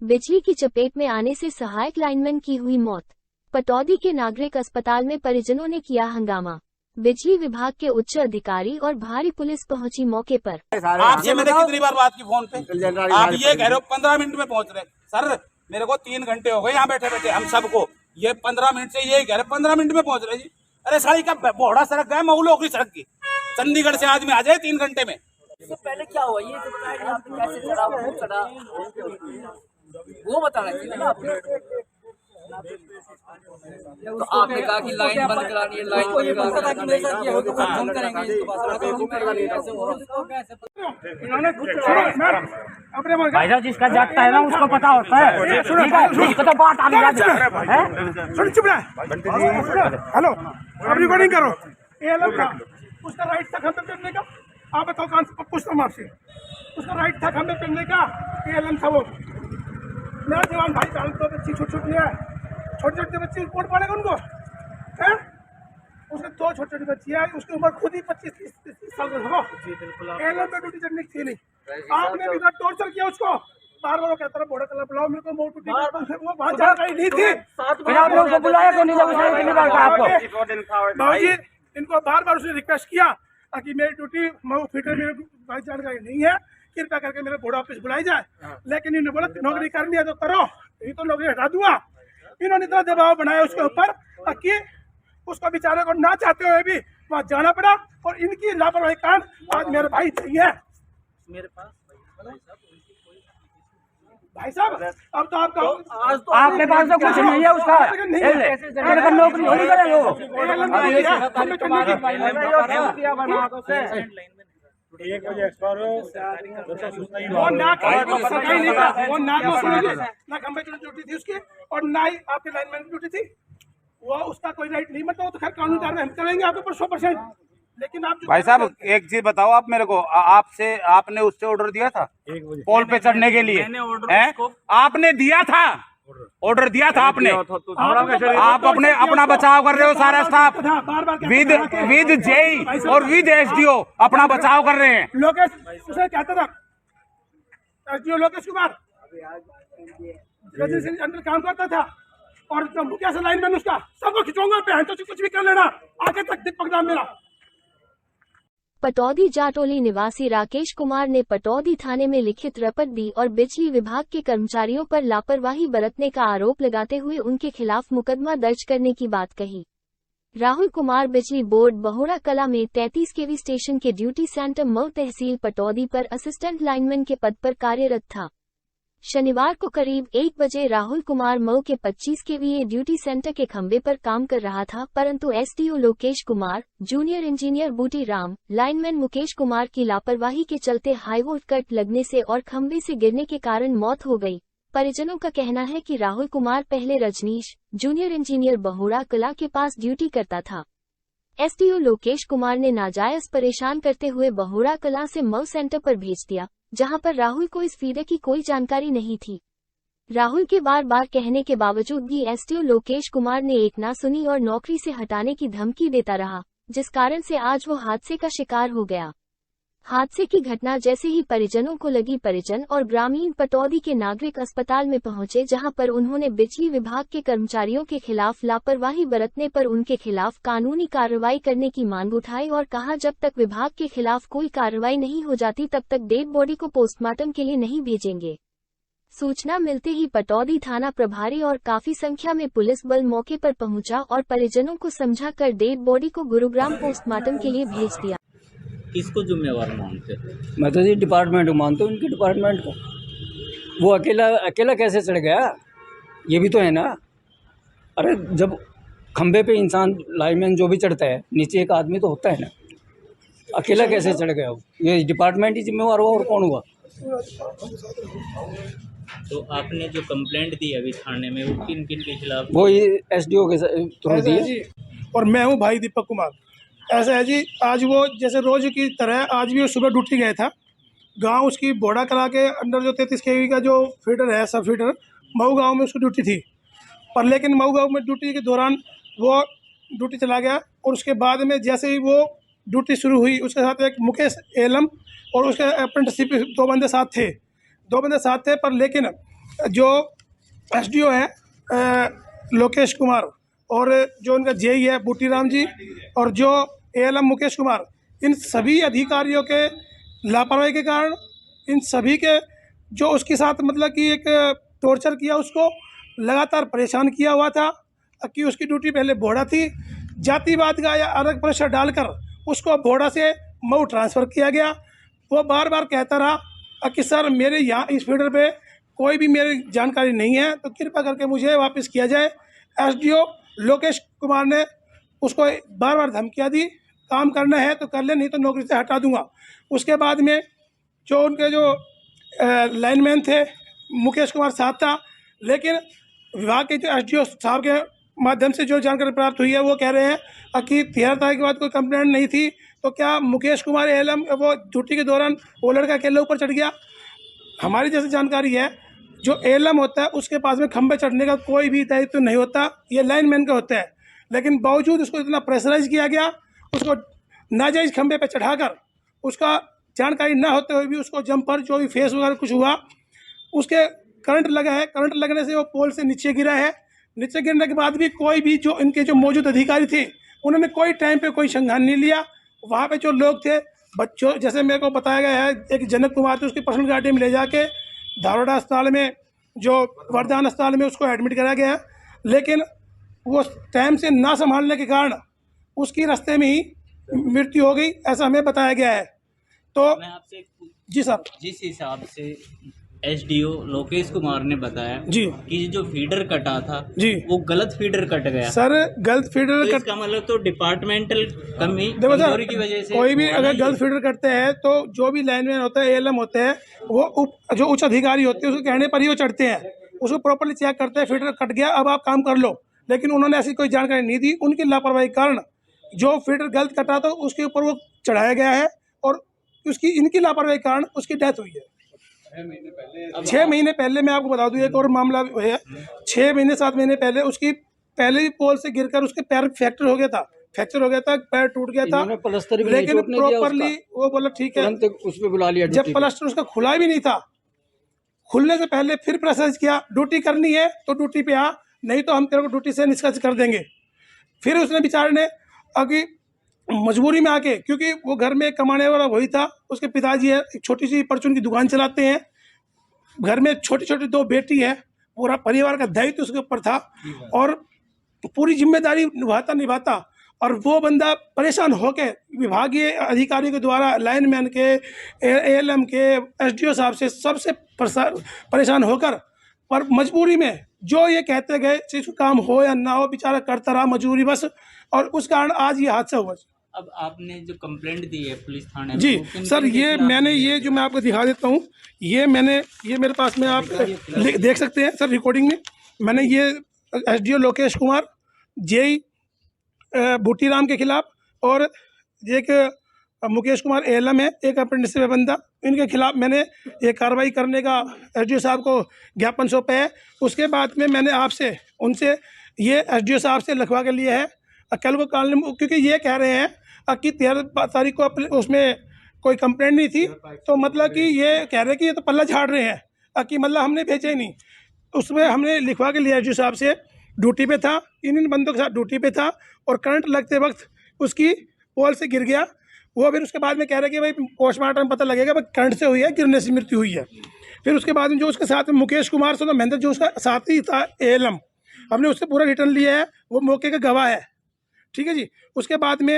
बिजली की चपेट में आने से सहायक लाइनमैन की हुई मौत। पटौदी के नागरिक अस्पताल में परिजनों ने किया हंगामा। बिजली विभाग के उच्च अधिकारी और भारी पुलिस पहुंची मौके पर। आपसे मैंने कितनी बार बात की फोन पे, आप ये कह रहे हो 15 मिनट में पहुंच रहे। सर मेरे को 3 घंटे हो गए यहाँ बैठे बैठे, हम सबको ये 15 मिनट से यही कह रहे 15 मिनट में पहुंच रहे जी। अरे साड़ी का बोहड़ा सड़क गए, मऊलो की सड़क की, चंडीगढ़ से आदमी आ जाए 3 घंटे में। इससे पहले क्या हुआ ये तो बताया, आपने कैसे चढ़ा, वो चढ़ा, वो बताना चाहिए ना आपने। तो आपने कहा कि लाइन बंद करानी है, लाइन बंद करानी है। भाई साहब जिसका जागता है ना उसको पता होता है, उसको तो बात आनी है। चुप रहे, हेलो अब रिकॉर्डिंग करो। एएलएम का उसका राइट था खंबे करने का, आप बताओ कौन सा पूछता हूँ आपसे, उसका राइट था खंबे करने का, एएलएम था वो। मेरा जवान भाई जान तो बच्ची छोटी छोटी है, छोटे छोटे बच्चे वोट पड़ेगा उनको है। उसने 2 छोटी छोटी बच्ची है, उसकी उम्र खुद ही 25-30 साल का था। एएलएम पे ड्यूटी करने की थी नहीं, आपने भी इतना टॉर्चर किया उसको। बार बार कहता रहा बोड़ा कलर बुलाओ मेरे को, वो वहाँ जानकारी नहीं थी। आप लोगों को बुलाया तो नहीं, बाबूजी इनको बार बार उसने रिक्वेस्ट किया ताकि मेरी ड्यूटी मऊ फीटर में भाई जानकारी नहीं है, कृपया करके मेरे बोर्ड ऑफिस बुलाई जाए। लेकिन इन्होंने बोला नौकरी करनी है तो करो, नहीं तो नौकरी हटा दूंगा। इन्होंने इतना दबाव बनाया उसके ऊपर ताकि उसको बेचारे को ना चाहते हुए भी वहाँ जाना पड़ा, और इनकी लापरवाही कारण आज मेरे भाई चाहिए। मेरे पास भाई साहब अब तो आपका आपके पास तो कुछ नहीं है उसका, नौकरी होनी करे वो। ना खंबे ड्यूटी थी उसकी और ना ही आपके लाइनमैन की ड्यूटी थी, वो उसका कोई राइट नहीं, मतलब वो तो खैर कानूनी कार्रवाई हम करेंगे आपके ऊपर 100%। लेकिन आप भाई साहब एक चीज बताओ आप मेरे को, आपसे आपने उससे ऑर्डर दिया था पोल पे चढ़ने के लिए? आपने दिया था, ऑर्डर दिया था आपने। आप अपने अपना बचाव कर रहे हो, सारा स्टाफ विद जेई और विद एसडीओ अपना बचाव कर रहे हैं। लोकेश उसे कहता था एसडीओ लोकेश कुमार अंदर काम करता था, और जो मुखिया से लाइनमैन उसका सबको खिंचूंगा पे, तो कुछ भी कर लेना, आगे तक दीपक नाम मेरा। पटौदी जाटोली निवासी राकेश कुमार ने पटौदी थाने में लिखित रपट दी और बिजली विभाग के कर्मचारियों पर लापरवाही बरतने का आरोप लगाते हुए उनके खिलाफ मुकदमा दर्ज करने की बात कही। राहुल कुमार बिजली बोर्ड बहोड़ा कला में 33 केवी स्टेशन के ड्यूटी सेंटर मऊ तहसील पटौदी पर असिस्टेंट लाइनमैन के पद पर कार्यरत था। शनिवार को करीब 1 बजे राहुल कुमार मऊ के 25 केवीए ड्यूटी सेंटर के खंबे पर काम कर रहा था, परंतु SDO Lokesh Kumar, junior engineer बूटी राम, लाइनमैन मुकेश कुमार की लापरवाही के चलते हाईवोल्ट कट लगने से और खंबे से गिरने के कारण मौत हो गई। परिजनों का कहना है कि राहुल कुमार पहले रजनीश, जूनियर इंजीनियर बहोड़ा कला के पास ड्यूटी करता था। एसडीओ लोकेश कुमार ने नाजायज परेशान करते हुए बहोड़ा कला से मऊ सेंटर पर भेज दिया, जहां पर राहुल को इस फीडर की कोई जानकारी नहीं थी। राहुल के बार बार कहने के बावजूद भी एसडीओ लोकेश कुमार ने एक ना सुनी और नौकरी से हटाने की धमकी देता रहा, जिस कारण से आज वो हादसे का शिकार हो गया। हादसे की घटना जैसे ही परिजनों को लगी, परिजन और ग्रामीण पटौदी के नागरिक अस्पताल में पहुंचे, जहां पर उन्होंने बिजली विभाग के कर्मचारियों के खिलाफ लापरवाही बरतने पर उनके खिलाफ कानूनी कार्रवाई करने की मांग उठाई और कहा जब तक विभाग के खिलाफ कोई कार्रवाई नहीं हो जाती तब तक डेड बॉडी को पोस्टमार्टम के लिए नहीं भेजेंगे। सूचना मिलते ही पटौदी थाना प्रभारी और काफी संख्या में पुलिस बल मौके पर पहुंचा और परिजनों को समझा कर डेड बॉडी को गुरुग्राम पोस्टमार्टम के लिए भेज दिया। किसको जिम्मेवार मानते? मैं तो जी डिपार्टमेंट को मानता हूँ, इनके डिपार्टमेंट को। वो अकेला कैसे चढ़ गया, ये भी तो है ना। अरे जब खंबे पे इंसान लाइनमैन जो भी चढ़ता है, नीचे एक आदमी तो होता है ना, अकेला कैसे चढ़ गया? ये डिपार्टमेंट ही जिम्मेवार हुआ और कौन हुआ? तो आपने जो कंप्लेंट दी अभी थाने में, वो किन किन के खिलाफ? वो एसडीओ के थ्रू दी। और मैं हूँ भाई दीपक कुमार। ऐसा है जी, आज वो जैसे रोज की तरह आज भी वो सुबह ड्यूटी गया था। गांव उसकी बोड़ा कला के अंडर जो 33 केवी का जो फीडर है, सब फीडर, मऊ गांव में उसकी ड्यूटी थी। पर लेकिन मऊ गांव में ड्यूटी के दौरान वो ड्यूटी चला गया, और उसके बाद में जैसे ही वो ड्यूटी शुरू हुई, उसके साथ एक मुकेश एलम और उसके अप्रेंटिसशिप 2 बंदे साथ थे। पर लेकिन जो एसडीओ है लोकेश कुमार और जो उनका जेई है बूटी राम जी और जो एएलएम मुकेश कुमार, इन सभी अधिकारियों के लापरवाही के कारण इन सभी के जो उसके साथ मतलब कि एक टॉर्चर किया, उसको लगातार परेशान किया हुआ था कि उसकी ड्यूटी पहले बोड़ा थी, जातिवाद का या अलग प्रेशर डालकर उसको बोड़ा से मऊ ट्रांसफ़र किया गया। वो बार बार कहता रहा कि सर मेरे यहाँ इस फीडर पे कोई भी मेरी जानकारी नहीं है, तो कृपया करके मुझे वापस किया जाए। एसडीओ लोकेश कुमार ने उसको बार बार धमकियाँ दी, काम करना है तो कर ले, नहीं तो नौकरी से हटा दूंगा। उसके बाद में जो उनके जो लाइनमैन थे मुकेश कुमार साथ था, लेकिन विभाग के जो एसडीओ साहब के माध्यम से जो जानकारी प्राप्त हुई है वो कह रहे हैं कि 13 तारीख के बाद कोई कंप्लेंट नहीं थी, तो क्या मुकेश कुमार एएलएम वो ड्यूटी के दौरान वो लड़का अकेले ऊपर चढ़ गया? हमारी जैसे जानकारी है जो एएलएम होता है उसके पास में खंभे चढ़ने का कोई भी दायित्व नहीं होता, ये लाइनमैन का होता है। लेकिन बावजूद उसको इतना प्रेशराइज किया गया, उसको नाजायज़ खंभे पे चढ़ाकर उसका जानकारी ना होते हुए भी उसको जंपर जो भी फेस वगैरह कुछ हुआ, उसके करंट लगा है, करंट लगने से वो पोल से नीचे गिरा है। नीचे गिरने के बाद भी कोई भी जो इनके जो मौजूद अधिकारी थे उन्होंने कोई टाइम पे कोई संज्ञान नहीं लिया। वहाँ पे जो लोग थे बच्चों, जैसे मेरे को बताया गया है एक जनक कुमार थे, उसकी पर्सनल गाड़ी में ले जाके धारोड़ा अस्पताल में जो वरदान अस्पताल में उसको एडमिट करा गया, लेकिन वो टाइम से ना संभालने के कारण उसकी रास्ते में ही मृत्यु हो गई, ऐसा हमें बताया गया है। तो मैं आपसे जी सर, जिस हिसाब से एसडीओ लोकेश कुमार ने बताया जी कि जो फीडर कटा था जी वो गलत फीडर कट गया सर, गलत फीडर तो इसका मतलब तो डिपार्टमेंटल देखो सर, कमजोरी की वजह से कोई भी हुआ अगर ना गलत फीडर करते हैं तो जो भी लाइनमैन होता है, एएलएम होते हैं, वो जो उच्च अधिकारी होते हैं उसके कहने पर ही वो चढ़ते हैं, उसको प्रॉपर्ली चेक करते हैं, फीडर कट गया अब आप काम कर लो। लेकिन उन्होंने ऐसी कोई जानकारी नहीं दी, उनकी लापरवाही के कारण जो फीडर गलत कटा था उसके ऊपर वो चढ़ाया गया है और उसकी इनकी लापरवाही के कारण उसकी डेथ हुई है। 6 महीने पहले मैं आपको बता दूं एक और मामला है, 6 महीने 7 महीने पहले उसकी पहले ही पोल से गिरकर उसके पैर फ्रैक्चर हो गया था, पैर टूट गया था, लेकिन प्रॉपरली वो बोला ठीक है, उस पे बुला लिया। जब प्लास्टर उसका खुला भी नहीं था, खुलने से पहले फिर प्रेशराइज किया, ड्यूटी करनी है तो ड्यूटी पे आ, नहीं तो हम तेरे को ड्यूटी से निष्कासित कर देंगे। फिर उसने बेचारे ने अभी मजबूरी में आके, क्योंकि वो घर में कमाने वाला वही था, उसके पिताजी है एक छोटी सी परचून की दुकान चलाते हैं, घर में छोटी छोटी 2 बेटी है, पूरा परिवार का दायित्व उसके ऊपर था और पूरी जिम्मेदारी निभाता और वो बंदा परेशान होके विभागीय अधिकारियों के द्वारा लाइनमैन के, एएलएम के, एसडीओ साहब से सबसे परेशान होकर पर मजबूरी में जो ये कहते गए चीज काम हो या ना हो, बेचारा करता रहा मजबूरी बस, और उस कारण आज ये हादसा हुआ। अब आपने जो कंप्लेंट दी है पुलिस थाने में, जी वो किन सर, किन के ये खिलाफ मैंने दी है? ये जो मैं आपको दिखा देता हूँ, ये मेरे पास में आप देख सकते हैं सर रिकॉर्डिंग में, मैंने ये एसडीओ लोकेश कुमार, जेई बूटी राम के खिलाफ और एक मुकेश कुमार एएलएम है, एक अप्रेंटिसशिप बंदा, इनके खिलाफ मैंने ये कार्रवाई करने का एसडीओ साहब को ज्ञापन सौंपा है। उसके बाद में मैंने आपसे उनसे ये एसडीओ साहब से लिखवा के लिए है कल को कॉलोनी, क्योंकि ये कह रहे हैं कि 13 तारीख को उसमें कोई कंप्लेंट नहीं थी, तो मतलब कि ये कह रहे हैं कि ये तो पल्ला झाड़ रहे हैं कि मतलब हमने भेजा ही नहीं। उसमें हमने लिखवा के लिया एसडीओ साहब से, ड्यूटी पे था, इन बंदों के साथ ड्यूटी पे था और करंट लगते वक्त उसकी पोल से गिर गया। वो फिर उसके बाद में कह रहे हैं कि भाई पोस्टमार्टम पता लगेगा, भाई करंट से हुई है, गिरने से मृत्यु हुई है। फिर उसके बाद में जो उसके साथ में मुकेश कुमार से महेंद्र जो उसका साथी था एएलएम, हमने उससे पूरा रिटर्न लिया है, वो मौके का गवाह है, ठीक है जी। उसके बाद में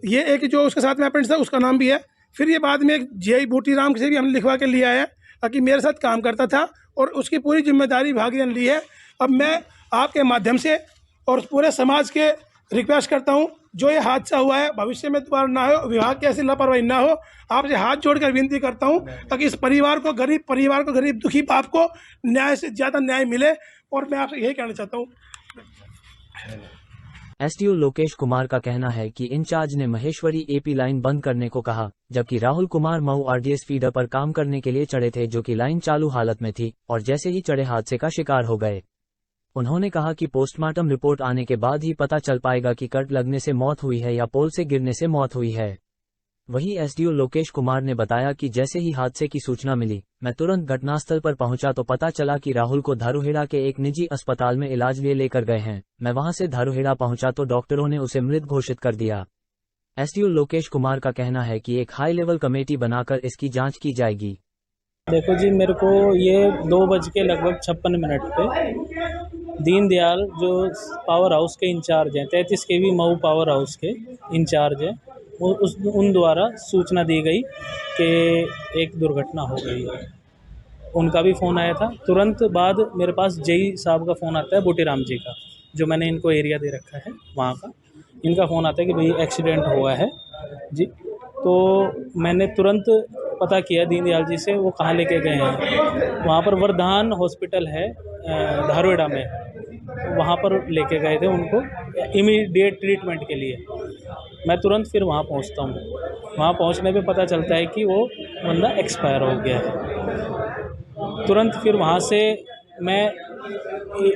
ये एक जो उसके साथ में अप्रेंटिस था उसका नाम भी है। फिर ये बाद में जेई बूटी राम से भी हमने लिखवा के लिया है कि मेरे साथ काम करता था और उसकी पूरी जिम्मेदारी भागी ली है। अब मैं आपके माध्यम से और पूरे समाज के रिक्वेस्ट करता हूं, जो ये हादसा हुआ है भविष्य में दोबारा ना हो, विभाग की ऐसी लापरवाही ना हो, आपसे हाथ जोड़कर विनती करता हूं ताकि इस परिवार को, गरीब दुखी बाप को न्याय से ज़्यादा न्याय मिले। और मैं आपसे यही कहना चाहता हूँ। एसडीओ लोकेश कुमार का कहना है कि इंचार्ज ने महेश्वरी एपी लाइन बंद करने को कहा, जबकि राहुल कुमार मऊ आरडीएस फीडर पर काम करने के लिए चढ़े थे, जो कि लाइन चालू हालत में थी और जैसे ही चढ़े हादसे का शिकार हो गए। उन्होंने कहा कि पोस्टमार्टम रिपोर्ट आने के बाद ही पता चल पाएगा कि कट लगने से मौत हुई है या पोल से गिरने से मौत हुई है। वहीं एसडीओ लोकेश कुमार ने बताया कि जैसे ही हादसे की सूचना मिली, मैं तुरंत घटनास्थल पर पहुंचा तो पता चला कि राहुल को धारूहेड़ा के एक निजी अस्पताल में इलाज लिए लेकर गए हैं। मैं वहां से धारूहेड़ा पहुंचा तो डॉक्टरों ने उसे मृत घोषित कर दिया। एसडीओ लोकेश कुमार का कहना है कि एक हाई लेवल कमेटी बनाकर इसकी जांच की जाएगी। देखो जी, मेरे को ये 2:56 पे दीनदयाल जो पावर हाउस के इंचार्ज हैं, 33 केवी मऊ पावर हाउस के इंचार्ज हैं, उन द्वारा सूचना दी गई कि एक दुर्घटना हो गई है। उनका भी फ़ोन आया था। तुरंत बाद मेरे पास जेई साहब का फ़ोन आता है, बूटीराम जी का, जो मैंने इनको एरिया दे रखा है वहाँ का। इनका फ़ोन आता है कि भाई एक्सीडेंट हुआ है जी। तो मैंने तुरंत पता किया दीनदयाल जी से, वो कहाँ लेके गए हैं। वहाँ पर वरदान हॉस्पिटल है धारूहेड़ा में, वहाँ पर लेके गए थे उनको इमीडिएट ट्रीटमेंट के लिए। मैं तुरंत फिर वहाँ पहुँचता हूँ। वहाँ पहुँचने पे पता चलता है कि वो बंदा एक्सपायर हो गया है। तुरंत फिर वहाँ से मैं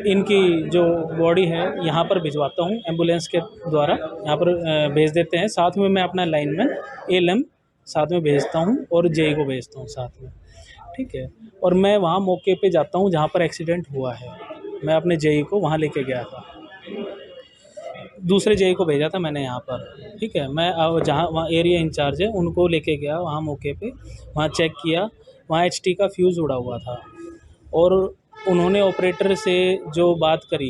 इनकी जो बॉडी है यहाँ पर भिजवाता हूँ, एम्बुलेंस के द्वारा यहाँ पर भेज देते हैं। साथ में मैं अपना लाइनमैन एलएम साथ में भेजता हूँ और जेई को भेजता हूँ साथ में, ठीक है। और मैं वहाँ मौके पे जाता हूँ जहाँ पर एक्सीडेंट हुआ है। मैं अपने जेई को वहाँ लेके गया था, दूसरे जेई को भेजा था मैंने यहाँ पर, ठीक है। मैं जहाँ वहाँ एरिया इंचार्ज है उनको लेके गया वहाँ मौके पे, वहाँ चेक किया। वहाँ एचटी का फ्यूज़ उड़ा हुआ था और उन्होंने ऑपरेटर से जो बात करी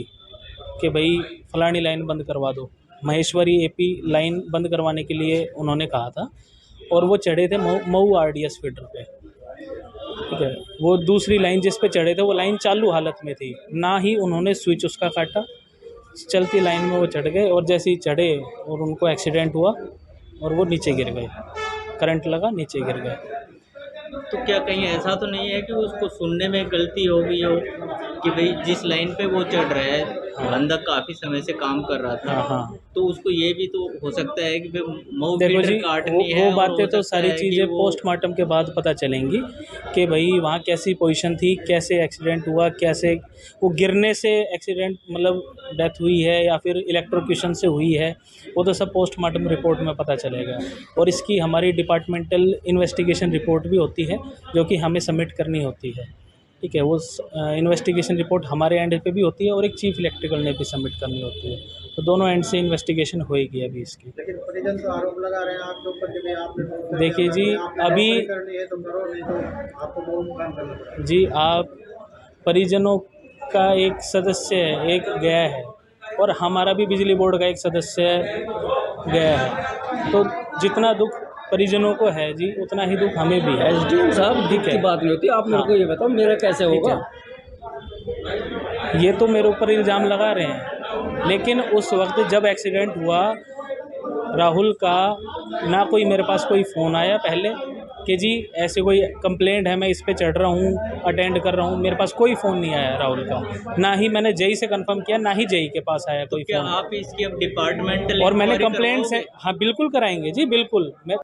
कि भाई फलानी लाइन बंद करवा दो, महेश्वरी एपी लाइन बंद करवाने के लिए उन्होंने कहा था। और वो चढ़े थे मऊ आरडीएस फीडर पे, ठीक है। वो दूसरी लाइन जिस पे चढ़े थे वो लाइन चालू हालत में थी, ना ही उन्होंने स्विच उसका काटा, चलती लाइन में वो चढ़ गए। और जैसे ही चढ़े और उनको एक्सीडेंट हुआ और वो नीचे गिर गए, करंट लगा, नीचे गिर गए। तो क्या कहीं ऐसा तो नहीं है कि उसको सुनने में गलती हो गई हो कि भाई जिस लाइन पे वो चढ़ रहा है, बंदा काफ़ी समय से काम कर रहा था, हाँ। तो उसको ये भी तो हो सकता है कि मऊ देखो जी, काटनी है। वो बातें तो सारी चीज़ें पोस्टमार्टम के बाद पता चलेंगी कि भाई वहाँ कैसी पोजीशन थी, कैसे एक्सीडेंट हुआ, कैसे वो गिरने से एक्सीडेंट मतलब डेथ हुई है या फिर इलेक्ट्रोक्यूशन से हुई है, वो तो सब पोस्टमार्टम रिपोर्ट में पता चलेगा। और इसकी हमारी डिपार्टमेंटल इन्वेस्टिगेशन रिपोर्ट भी होती है जो कि हमें सबमिट करनी होती है, ठीक है। वो इन्वेस्टिगेशन रिपोर्ट हमारे एंड पे भी होती है और एक चीफ इलेक्ट्रिकल ने भी सबमिट करनी होती है। तो दोनों एंड से इन्वेस्टिगेशन होएगी अभी इसकी। लेकिन परिजन तो आरोप लगा रहे हैं आपके ऊपर कि भाई आपने, देखिए जी, अभी करनी है तो करो, नहीं तो आपको बहुत काम करना पड़ेगा जी। आप परिजनों का एक सदस्य है, एक गया है, और हमारा भी बिजली बोर्ड का एक सदस्य गया है। तो जितना दुख परिजनों को है जी, उतना ही दुख हमें भी है। एसडीएम साहब, दुख की बात नहीं होती, आप मेरे को ये बताओ मेरा कैसे होगा? ये तो मेरे ऊपर इल्ज़ाम लगा रहे हैं, लेकिन उस वक्त जब एक्सीडेंट हुआ राहुल का, ना कोई मेरे पास कोई फ़ोन आया पहले कि जी ऐसे कोई कंप्लेंट है, मैं इस पे चढ़ रहा हूँ, अटेंड कर रहा हूँ। मेरे पास कोई फ़ोन नहीं आया राहुल का, ना ही मैंने जेई से कंफर्म किया, ना ही जेई के पास आया कोई फ़ोन। आप इसकी अब डिपार्टमेंटल और मैंने कंप्लेंट से, हाँ बिल्कुल कराएंगे जी, बिल्कुल। मैं